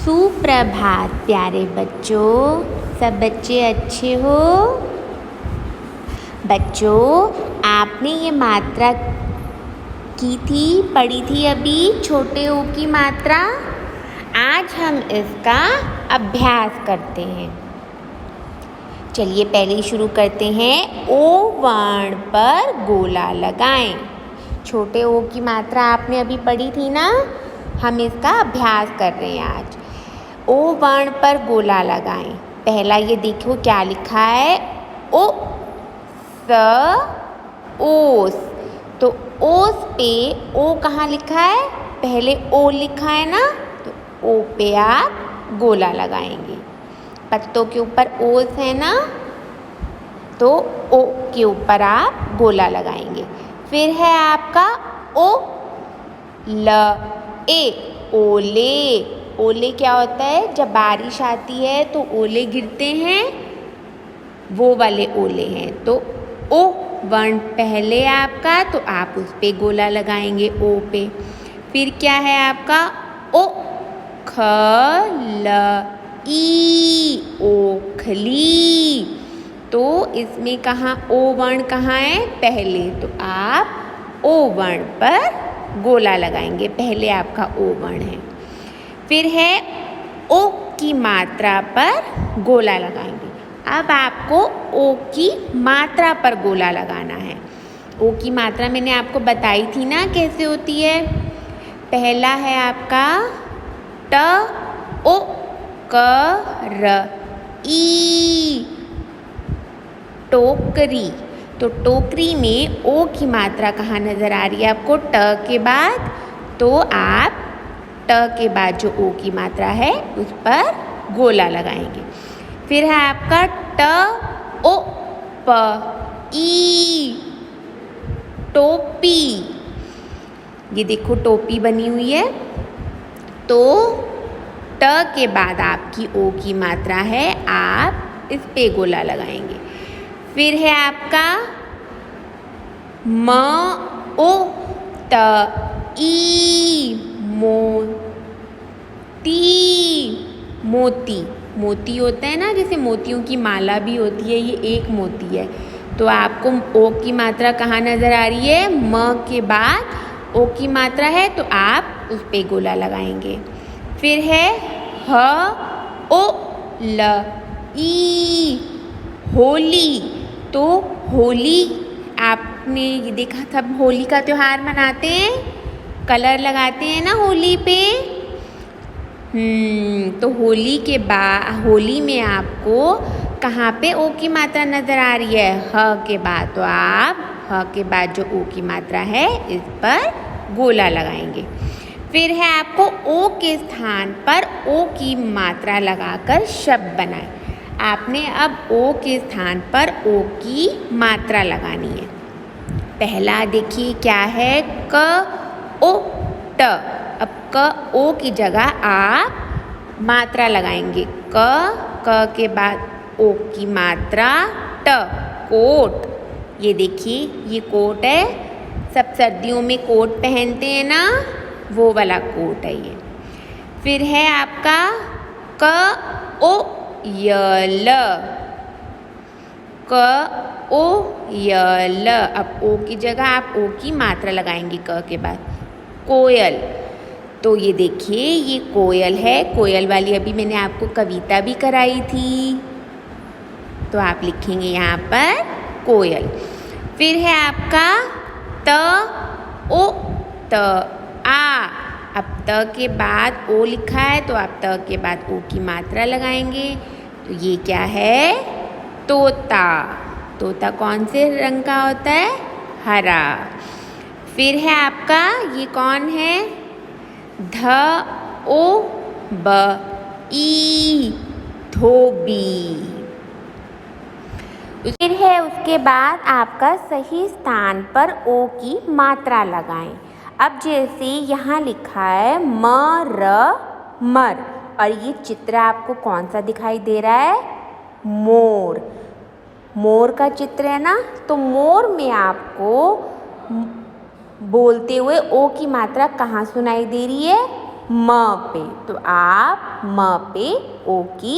सुप्रभात प्यारे बच्चों, सब बच्चे अच्छे हो? बच्चों, आपने ये मात्रा की थी, पढ़ी थी अभी, छोटे ओ की मात्रा। आज हम इसका अभ्यास करते हैं। चलिए पहले शुरू करते हैं। ओ वर्ण पर गोला लगाएं। छोटे ओ की मात्रा आपने अभी पढ़ी थी ना, हम इसका अभ्यास कर रहे हैं आज। ओ वर्ण पर गोला लगाएं। पहला ये देखो क्या लिखा है, ओ स ओस। तो ओस पे ओ कहाँ लिखा है? पहले ओ लिखा है ना, तो ओ पे आप गोला लगाएंगे। पत्तों के ऊपर ओस है ना, तो ओ के ऊपर आप गोला लगाएंगे। फिर है आपका ओ ल ए, ओले। ओले क्या होता है? जब बारिश आती है तो ओले गिरते हैं, वो वाले ओले हैं। तो ओ वर्ण पहले आपका, तो आप उस पे गोला लगाएंगे, ओ पे। फिर क्या है आपका ओ ख ल ई, ओखली। तो इसमें कहाँ ओ वर्ण कहाँ है? पहले। तो आप ओ वर्ण पर गोला लगाएंगे, पहले आपका ओ वर्ण है। फिर है ओ की मात्रा पर गोला लगाएंगे। अब आपको ओ की मात्रा पर गोला लगाना है। ओ की मात्रा मैंने आपको बताई थी ना कैसे होती है। पहला है आपका ट ओ क र ई, टोकरी। तो टोकरी में ओ की मात्रा कहाँ नज़र आ रही है आपको? ट के बाद। तो आप ट के बाद जो ओ की मात्रा है उस पर गोला लगाएंगे। फिर है आपका ट ओ प ई, टोपी। ये देखो टोपी बनी हुई है। तो ट के बाद आपकी ओ की मात्रा है, आप इस पे गोला लगाएंगे। फिर है आपका म ओ त ई, मोती। मोती, मोती होता है ना, जैसे मोतियों की माला भी होती है, ये एक मोती है। तो आपको ओ की मात्रा कहाँ नज़र आ रही है? म के बाद ओ की मात्रा है, तो आप उस पे गोला लगाएंगे। फिर है ह ओ ल ई, होली। तो होली, आपने ये देखा सब होली का त्योहार मनाते हैं, कलर लगाते हैं ना होली पे। तो होली के बाद, होली में आपको कहाँ पे ओ की मात्रा नज़र आ रही है? ह के बाद। तो आप ह के बाद जो ओ की मात्रा है इस पर गोला लगाएंगे। फिर है आपको ओ के स्थान पर ओ की मात्रा लगाकर शब्द बनाएं। आपने अब ओ के स्थान पर ओ की मात्रा लगानी है। पहला देखिए क्या है, क ओ ट। अब क ओ की जगह आप मात्रा लगाएंगे। क के बाद ओ की मात्रा ट, कोट। ये देखिए ये कोट है, सब सर्दियों में कोट पहनते हैं ना, वो वाला कोट है ये। फिर है आपका क ओ य ल, क ओ य ल। अब ओ की जगह आप ओ की मात्रा लगाएंगे क के बाद, कोयल। तो ये देखिए ये कोयल है, कोयल वाली अभी मैंने आपको कविता भी कराई थी। तो आप लिखेंगे यहाँ पर कोयल। फिर है आपका त ओ त आ। अब त के बाद ओ लिखा है, तो आप त के बाद ओ की मात्रा लगाएंगे। तो ये क्या है? तोता। तोता कौन से रंग का होता है? हरा। फिर है आपका ये कौन है? ध ओ ब ई, धोबी। फिर है उसके बाद आपका सही स्थान पर ओ की मात्रा लगाएं। अब जैसे यहाँ लिखा है म र मर, और ये चित्र आपको कौन सा दिखाई दे रहा है? मोर। मोर का चित्र है ना, तो मोर में आपको बोलते हुए ओ की मात्रा कहाँ सुनाई दे रही है? म पे, तो आप म पे ओ की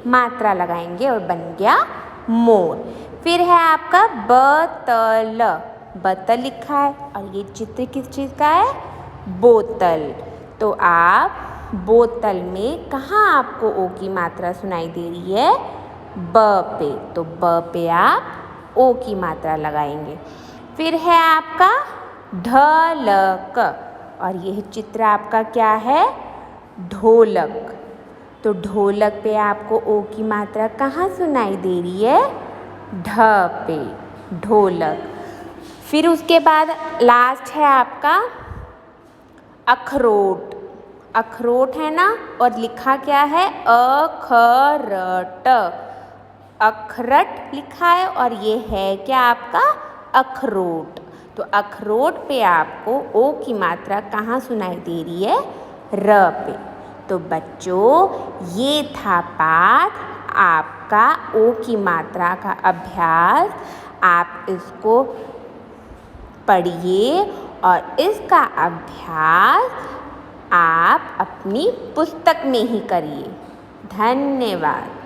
मात्रा लगाएंगे और बन गया मोर। फिर है आपका बतल, बतल लिखा है और ये चित्र किस चीज़ का है? बोतल। तो आप बोतल में कहाँ आपको ओ की मात्रा सुनाई दे रही है? ब पे, तो ब पे आप ओ की मात्रा लगाएंगे। फिर है आपका ढलक और यह चित्र आपका क्या है? ढोलक। तो ढोलक पे आपको ओ की मात्रा कहाँ सुनाई दे रही है? ढ पे, ढोलक। फिर उसके बाद लास्ट है आपका अखरोट, अखरोट है ना, और लिखा क्या है? अखरट, अखरट लिखा है और ये है क्या आपका? अखरोट। तो अखरोट पे आपको ओ की मात्रा कहाँ सुनाई दे रही है? र पे। तो बच्चों ये था पाठ आपका ओ की मात्रा का अभ्यास। आप इसको पढ़िए और इसका अभ्यास आप अपनी पुस्तक में ही करिए। धन्यवाद।